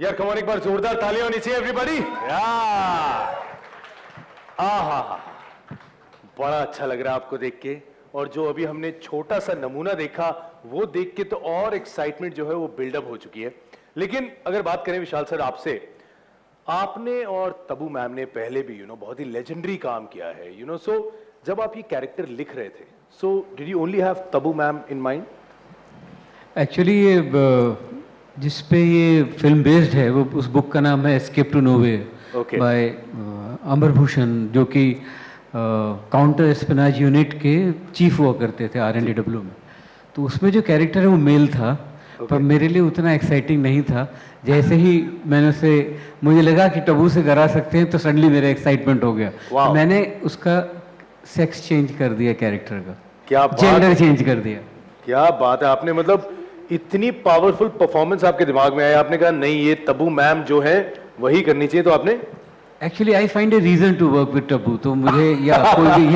यार come on, एक बार जोरदार तालियां होनी चाहिए एवरीबॉडी। आहा, बड़ा अच्छा लग रहा है आपको देख के, और जो अभी हमने छोटा सा नमूना देखा वो देख के तो और एक्साइटमेंट जो है वो बिल्डअप हो चुकी है। लेकिन अगर बात करें विशाल सर आपसे, आपने और तबू मैम ने पहले भी बहुत ही लेजेंडरी काम किया है सो जब आप ये कैरेक्टर लिख रहे थे, so did you only have Tabu ma'am in mind? Actually ये जिस पे ये फिल्म बेस्ड है वो उस बुक का नाम है एस्केप टू नोवे बाय अमरभूषण, जो कि काउंटर एस्पिनाज यूनिट के चीफ हुआ करते थे RNDW में। तो उसमें जो कैरेक्टर है वो मेल था, पर मेरे लिए उतना एक्साइटिंग नहीं था। जैसे ही मैंने उसे, मुझे लगा कि टबू से करा सकते हैं, तो सडनली मेरा एक्साइटमेंट हो गया। तो मैंने उसका सेक्स चेंज कर दिया कैरेक्टर का, क्या जेंडर चेंज कर दिया। क्या बात है, आपने मतलब इतनी पावरफुल परफॉर्मेंस आपके दिमाग में आया, आपने कहा नहीं ये तबू मैम जो है वही करनी चाहिए, तो आपने actually I find a reason to work with Tabu. तो मुझे या कोई भी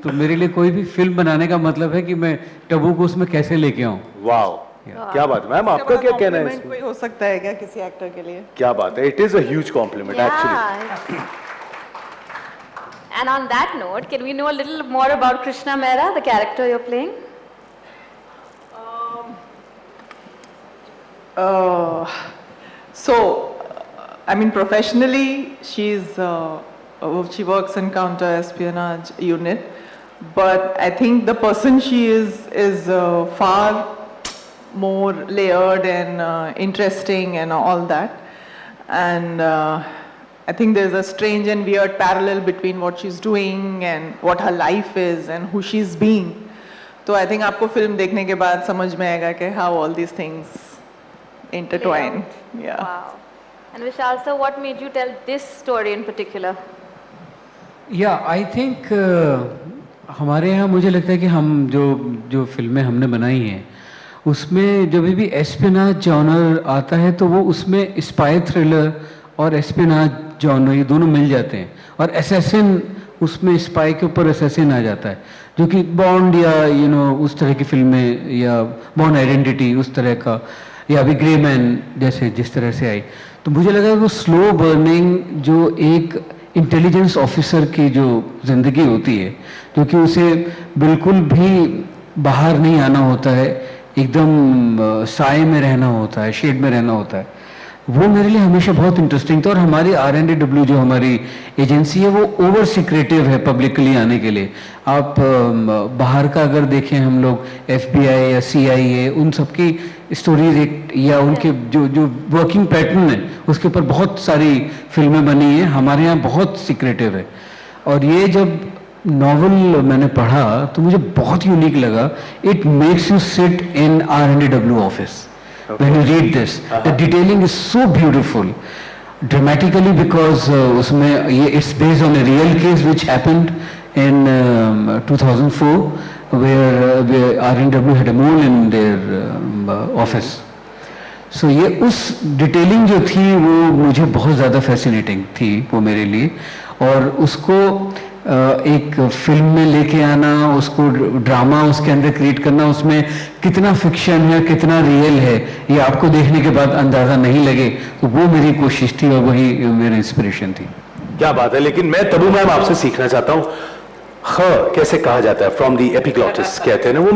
तो मेरे लिए कोई भी फिल्म बनाने का मतलब है कि मैं टबू को उसमें कैसे लेके आऊं। वाह, क्या बात है मैम, आपका क्या कहना है इसमें? कोई हो सकता है क्या किसी एक्टर के लिए? क्या बात है, it is a huge complement actually. And on that note, can we know a little more about Krishna Mehra, the character you're playing? I mean, professionally, she works in counter-espionage unit, but I think the person she is far more layered and interesting and all that. And I think there's a strange and weird parallel between what she's doing and what her life is and who she's being. So I think आपको film देखने के बाद समझ में आएगा कि how all these things intertwine. Yeah. Wow. And Vishal sir, what made you tell this story in particular? या I think हमारे यहाँ मुझे लगता है कि हम जो फिल्में हमने बनाई हैं उसमें जब भी एस्पिनाज जॉनर आता है तो वो उसमें स्पाई थ्रिलर और एस्पिनाज जॉनर ये दोनों मिल जाते हैं, और असैसिन उसमें स्पाई के ऊपर असैसिन आ जाता है, जो कि बॉन्ड या उस तरह की फिल्में, या बॉर्न आइडेंटिटी उस तरह का, या अभी ग्रे मैन जैसे जिस तरह से आई। तो मुझे लगा वो स्लो बर्निंग जो एक इंटेलिजेंस ऑफिसर की जो ज़िंदगी होती है, क्योंकि उसे बिल्कुल भी बाहर नहीं आना होता है, एकदम साए में रहना होता है, शेड में रहना होता है, वो मेरे लिए हमेशा बहुत इंटरेस्टिंग था। और हमारी RNDW जो हमारी एजेंसी है वो ओवर सीक्रेटिव है पब्लिकली आने के लिए। आप बाहर का अगर देखें, हम लोग FBI या CIA उन सबकी स्टोरीज या उनके जो वर्किंग पैटर्न है उसके ऊपर बहुत सारी फिल्में बनी हैं, हमारे यहाँ बहुत सीक्रेटिव है। और ये जब नॉवल मैंने पढ़ा तो मुझे बहुत यूनिक लगा। It makes you sit in RNDW office when you read this. The detailing is so beautiful dramatically because उसमें ये it's based on a real case which happened in 2004 where RNW had a mole in their office. So ये उस detailing जो थी वो मुझे बहुत ज़्यादा फैसिनेटिंग थी वो मेरे लिए, और उसको एक फिल्म में लेके आना, उसको ड्रामा उसके अंदर क्रिएट करना, उसमें कितना फिक्शन है कितना रियल है ये आपको देखने के बाद अंदाज़ा नहीं लगे, तो वो मेरी कोशिश थी और वही मेरी इंस्पिरेशन थी। क्या बात है। लेकिन मैं तबू मैम आपसे सीखना चाहता हूँ, कैसे कहा जाता है, फ्रॉम दी एपिग्लॉटिस कहते हैं ना, वो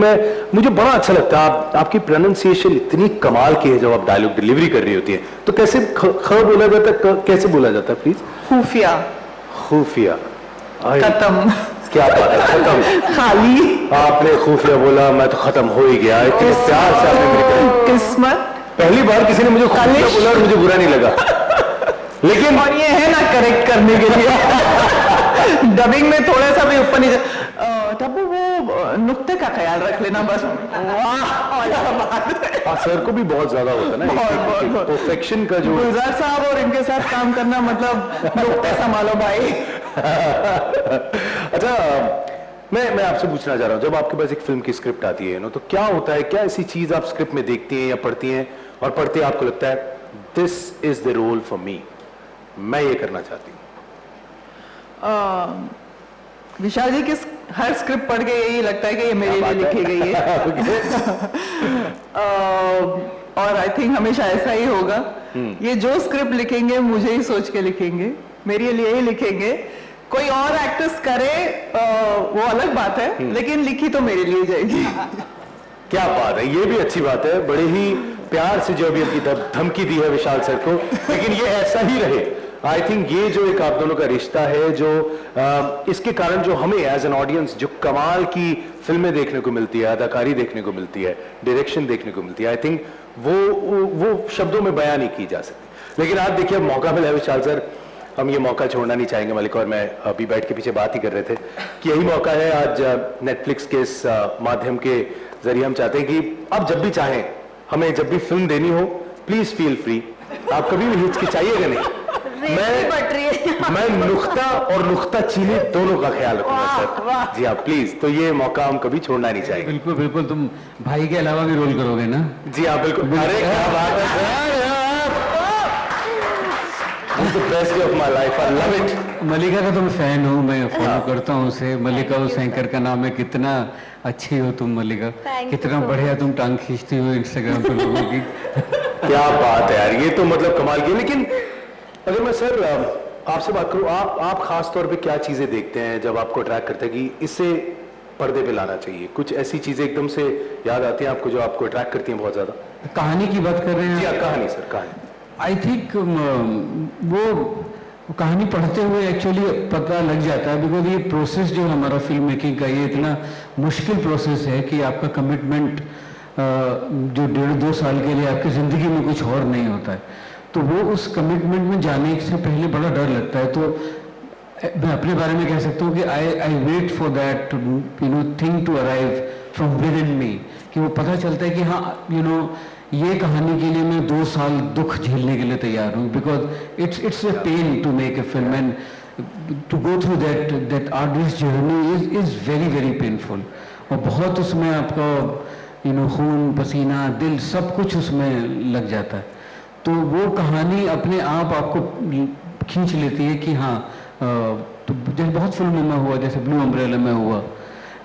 मुझे बड़ा अच्छा लगता है। आपकी प्रोनाउंसिएशन इतनी कमाल की है जब आप डायलॉग डिलीवरी कर रही होती है, तो कैसे ख बोला जाता है, कैसे बोला जाता है प्लीज? खुफिया। खुफिया, खत्म। क्या बात है, खत्म। खाली। आपने खुफिया बोला, मैं तो खत्म हो ही गया। इतने प्यार से आपने मेरी किस्मत। पहली बार किसी ने मुझे खुफिया बोला और मुझे बुरा नहीं लगा। लेकिन और ये है ना करेक्ट करने के लिए डबिंग में थोड़ा सा भी ऊपर नीचे, तब वो नुक्ते का ख्याल रख लेना बस। वाह, सर को भी बहुत ज्यादा होता है ना परफेक्शन का जो। गुलजार साहब और इनके साथ काम करना मतलब नुक्ते संभालो भाई। अच्छा, मैं आपसे पूछना चाह रहा हूँ, जब आपके पास एक फिल्म की स्क्रिप्ट आती है ना, तो क्या होता है, क्या ऐसी चीज आप स्क्रिप्ट में देखती हैं या पढ़ती हैं और पढ़ते आपको लगता है this is the role for me, मैं ये करना चाहती हूँ? विशाल जी की हर स्क्रिप्ट पढ़ के यही लगता है कि ये मेरे लिए लिखी गई है। और आई थिंक हमेशा ऐसा ही होगा। ये जो स्क्रिप्ट लिखेंगे मुझे ही सोच के लिखेंगे, मेरे लिए ही लिखेंगे। कोई और एक्टर्स करे वो अलग बात है, लेकिन लिखी तो मेरे लिए जाएगी। क्या बात है, ये भी अच्छी बात है। बड़े ही प्यार से जो अभी आपकी धमकी दी है विशाल सर को, लेकिन ये ऐसा ही रहे। आई थिंक ये जो एक आप दोनों का रिश्ता है, जो इसके कारण जो हमें एज एन ऑडियंस जो कमाल की फिल्में देखने को मिलती है, अदाकारी देखने को मिलती है, डायरेक्शन देखने को मिलती है, आई थिंक वो शब्दों में बयान नहीं की जा सकती। लेकिन आज देखिए, अब मौका मिला है विशाल सर, हम ये मौका छोड़ना नहीं चाहेंगे। मलिक और मैं अभी बैठ के पीछे बात ही कर रहे थे कि यही मौका है आज नेटफ्लिक्स के इस माध्यम के जरिए हम चाहते हैं कि आप जब भी चाहें, हमें जब भी फिल्म देनी हो, प्लीज फील फ्री। आप कभी भी हिचकिचाइएगा नहीं। मैं नुक्ता और नुक्ता चीनी दोनों का ख्याल रखूंगा सर। जी हाँ, प्लीज। तो ये मौका हम कभी छोड़ना नहीं चाहेंगे। बिल्कुल बिल्कुल, तुम भाई के अलावा भी रोल करोगे ना? जी हाँ, बिल्कुल। अरे क्या बात है sir, the best day of my life, I love it। मलिका का तो मैं फैन हूँ, मैं फॉलो करता हूँ उसे। मलिका उस एंकर का नाम है। कितना अच्छी हो तुम मलिका, कितना बढ़िया तुम टांग खींचती हो इंस्टाग्राम पे लोगों की। क्या बात है यार, ये तो मतलब कमाल की। लेकिन अगर मैं सर आपसे बात करूं, आप खास तौर पे क्या चीजें देखते हैं जब आपको ट्रैक करते हैं कि इसे पर्दे पे लाना चाहिए? कुछ ऐसी चीजें एकदम से याद आती हैं आपको जो आपको अट्रैक्ट करती हैं बहुत ज्यादा? कहानी की बात कर रहे हैं? जी हाँ, कहानी सर, कहानी। आई थिंक वो कहानी पढ़ते हुए एक्चुअली पता लग जाता है, बिकॉज ये प्रोसेस जो हमारा फिल्म मेकिंग का, ये इतना मुश्किल प्रोसेस है कि आपका कमिटमेंट जो 1.5-2 साल के लिए आपकी ज़िंदगी में कुछ और नहीं होता है, तो वो उस कमिटमेंट में जाने से पहले बड़ा डर लगता है। तो मैं अपने बारे में कह सकता हूँ कि I wait for that thing to arrive from within me, कि वो पता चलता है कि हाँ ये कहानी के लिए मैं 2 साल दुख झेलने के लिए तैयार हूँ, because it's a pain to make a film and to go through that artist journey is very very painful. और बहुत उसमें आपका खून पसीना दिल सब कुछ उसमें लग जाता है। तो वो कहानी अपने आप आपको खींच लेती है कि हाँ, तो जैसे बहुत फिल्मों में हुआ, जैसे ब्लू अम्ब्रेला में हुआ,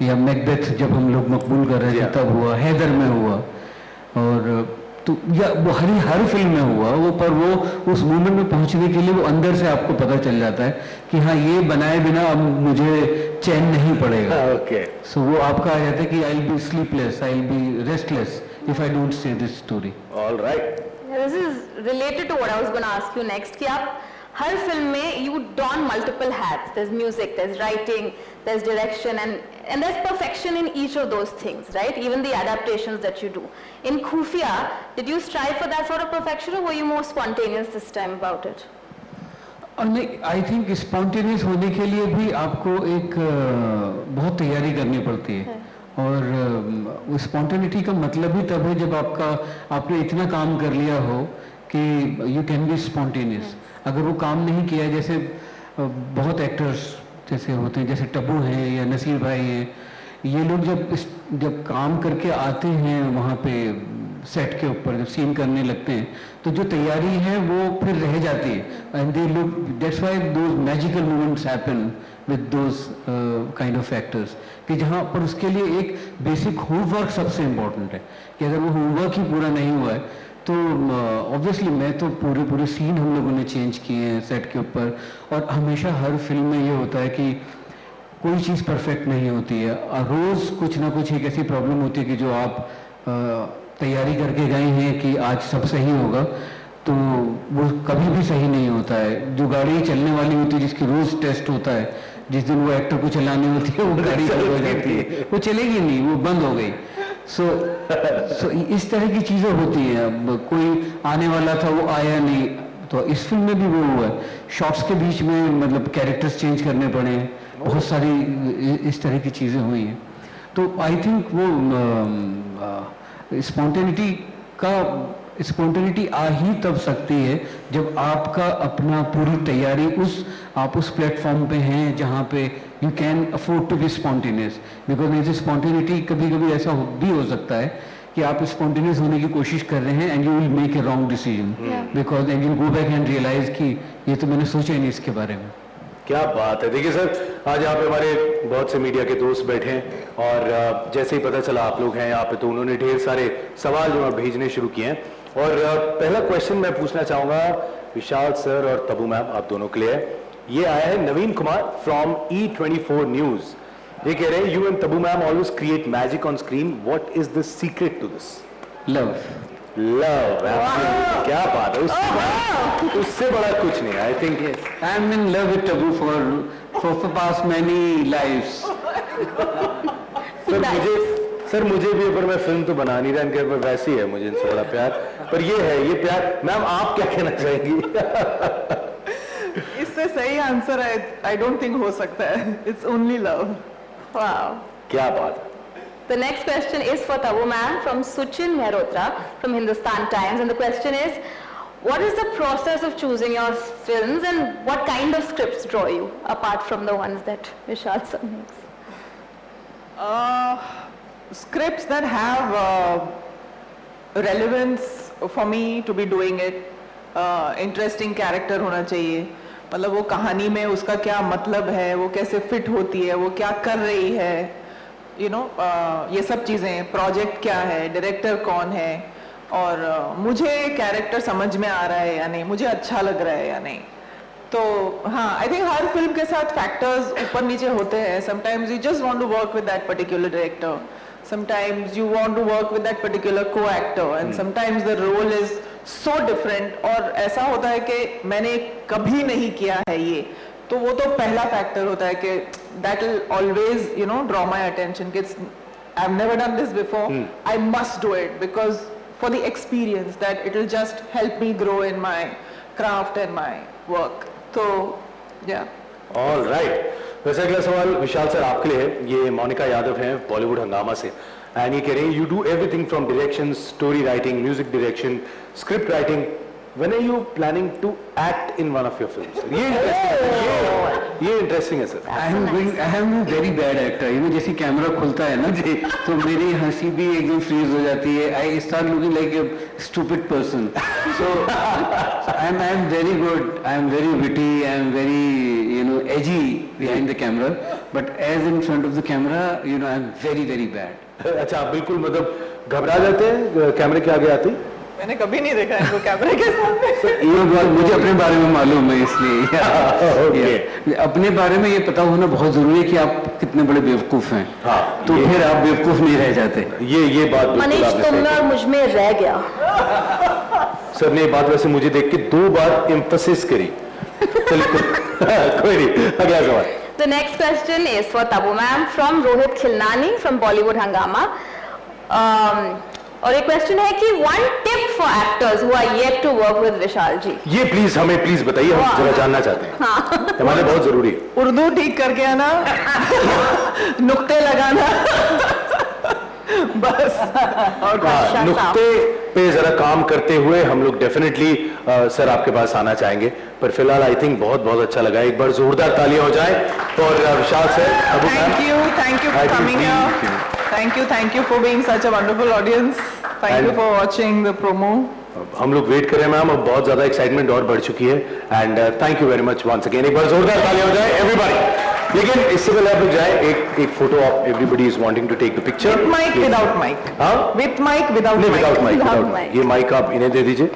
या मैकबेथ जब हम लोग मकबूल कर रहे थे तब हुआ, हैदर में हुआ, और तो या वो हर फिल्म में हुआ वो, पर वो उस मोमेंट में पहुंचने के लिए वो अंदर से आपको पता चल जाता है कि हाँ, ये बनाए बिना अब मुझे चैन नहीं पड़ेगा। ओके, सो वो आपका आ जाता है कि I will be sleepless, I will be restless if I don't say this story. Alright. This is related to what I was going to ask you next. कि आप हर फिल्म में you don multiple hats. There's music, there's writing, there's direction, and there's perfection in each of those things, right? Even the adaptations that you do. In Khufia, did you strive for that sort of perfection, or were you more spontaneous this time about it? नहीं, I think spontaneous होने के लिए भी आपको एक बहुत तैयारी करनी पड़ती है। और स्पॉन्टेनिटी का मतलब ही तब है जब आपने इतना काम कर लिया हो कि यू कैन बी स्पॉन्टेनियस। अगर वो काम नहीं किया, जैसे बहुत एक्टर्स जैसे होते हैं, जैसे टब्बू हैं या नसीर भाई हैं, ये लोग जब काम करके आते हैं वहाँ पे सेट के ऊपर, जब सीन करने लगते हैं, तो जो तैयारी है वो फिर रह जाती है। And they look, that's why those magical moments happen with those kind of actors, कि जहाँ पर उसके लिए एक बेसिक होमवर्क सबसे इम्पोर्टेंट है, कि अगर वो होमवर्क ही पूरा नहीं हुआ है तो ऑब्वियसली मैं तो पूरे सीन हम लोगों ने चेंज किए हैं सेट के ऊपर। और हमेशा हर फिल्म में ये होता है कि कोई चीज़ परफेक्ट नहीं होती है, रोज़ कुछ ना कुछ एक ऐसी प्रॉब्लम होती है कि जो आप तैयारी करके गए हैं कि आज सब सही होगा, तो वो कभी भी सही नहीं होता है। जो गाड़ी चलने वाली होती है, जिसकी रोज़ टेस्ट होता है, जिस दिन वो एक्टर को चलानी होती है वो गाड़ी बंद हो जाती है, वो चलेगी नहीं, वो बंद हो गई। सो इस तरह की चीज़ें होती हैं। अब कोई आने वाला था, वो आया नहीं, तो इस फिल्म में भी वो हुआ है। शॉट्स के बीच में मतलब कैरेक्टर्स चेंज करने पड़े हैं, बहुत सारी इस तरह की चीज़ें हुई हैं। तो आई थिंक वो स्पॉन्टेनिटी आ ही तब सकती है जब आपका अपना पूरी तैयारी आप उस प्लेटफॉर्म पे हैं जहाँ पे you can afford to be spontaneous. Because इस स्पॉन्टेनिटी कभी कभी ऐसा भी हो सकता है कि आप स्पॉन्टेनियस होने की कोशिश कर रहे हैं and you will make a wrong decision, because and you go back and realise कि ये तो मैंने सोचा ही नहीं इसके बारे में। क्या बात है। देखिए सर, आज यहाँ पे हमारे बहुत से मीडिया के दोस्त बैठे हैं, और जैसे ही पता चला आप लोग हैं यहाँ पे, तो उन्होंने ढेर सारे सवाल जो है भेजने शुरू किए हैं। और पहला क्वेश्चन मैं पूछना चाहूंगा विशाल सर और तबू मैम आप दोनों के लिए है। ये आया है नवीन कुमार फ्रॉम E24 न्यूज। ये कह रहे हैं you and Tabu ma'am always create magic on screen, what is the secret to this? Love. Love, क्या बात है, उससे बड़ा कुछ नहीं। I think I am in love with Tabu for past many lives. Sir मुझे भी, पर मैं फिल्म तो बना नहीं रहा इनके, पर वैसे ही है मुझे इनसे बड़ा प्यार। पर ये है, ये प्यार। मैम आप क्या कहना चाहेंगी? इससे सही आंसर आई डोंट थिंक हो सकता है। It's only love. Wow. क्या बात है। The next question is for Tabu ma'am from Suchin Mehrotra from Hindustan Times, and the question is, what is the process of choosing your films and what kind of scripts draw you apart from the ones that Vishal sir makes? Scripts that have relevance for me to be doing it. Interesting character होना चाहिए, मतलब वो कहानी में उसका क्या मतलब है, वो कैसे फिट होती है, वो क्या कर रही है, यू नो, ये सब चीज़ें, प्रोजेक्ट क्या है, डायरेक्टर कौन है, और मुझे कैरेक्टर समझ में आ रहा है या नहीं, मुझे अच्छा लग रहा है या नहीं। तो हाँ, आई थिंक हर फिल्म के साथ फैक्टर्स ऊपर नीचे होते हैं। Sometimes you just want to work with that particular director, sometimes you want to work with that particular co-actor, and sometimes the role is so different, और ऐसा होता है कि मैंने कभी नहीं किया है ये, तो वो तो पहला फैक्टर होता है कि that will always you know draw my attention कि I have never done this before, I must do it because for the experience that it will just help me grow in my craft and my work. तो या all right. वैसे अगला सवाल विशाल sir आपके लिए है। ये मोनिका यादव हैं बॉलीवुड हंगामा से, एंड ये कह रहे हैं you do everything from direction, story writing, music direction, script writing, when are you planning to act in one of your films? ये इंटरेस्टिंग है sir. I am very bad actor. You know, जैसे camera खुलता है ना जी, तो मेरी हंसी भी एकदम फ्रीज हो जाती है। I start looking like a stupid person. So I am very good, I am very witty, I am very you know edgy behind the camera, but as in front of the camera you know I am very very bad. अच्छा, आप बिल्कुल मतलब घबरा जाते हैं कैमरे के आगे आते ही? मैंने कभी नहीं देखा इनको कैमरे के सामने। ये बात मुझे अपने बारे में मालूम है, इसलिए अपने बारे में ये पता होना बहुत जरूरी है कि आप कितने बड़े बेवकूफ हैं। हाँ, तो फिर आप बेवकूफ नहीं रह जाते। ये बात बिल्कुल मनीष आपने तुम सही में और कही। मुझ में रह गया। सर ने ये बात वैसे मुझे देख के 2 बार एम्फसिस करी। कोई नहीं, अगला सवाल। The next question is for Tabu ma'am from Rohit Khilnani from Bollywood Hangama. और एक क्वेश्चन है कि one tip for actors who are yet to work with Vishal जी। ये प्लीज हमें प्लीज बताइए, हम जरा जानना चाहते हैं, हमारे बहुत जरूरी है। उर्दू ठीक करके आना, नुक्ते लगाना, बस। और भाषा साफ। नुक्ते पे जरा काम करते हुए हम लोग डेफिनेटली सर आपके पास आना चाहेंगे, पर फिलहाल आई थिंक बहुत बहुत अच्छा लगा। एक बार जोरदार तालियां हो जाए for Vishal sir. Thank you for coming here. Thank you for being such a wonderful audience. Thank you for watching the promo. हम लोग वेट कर रहे हैं मैम, अब बहुत ज्यादा एक्साइटमेंट और बढ़ चुकी है, and thank you very much once again. एक बार जोरदार तालियां हो जाए एवरीबॉडी। लेकिन इससे पहले आप लोग जाए, एक photo of everybody is wanting to take the picture. With mic, without mic. हाँ? With mic, without mic. Without mic. ये माइक आप इन्हें दे दीजिए।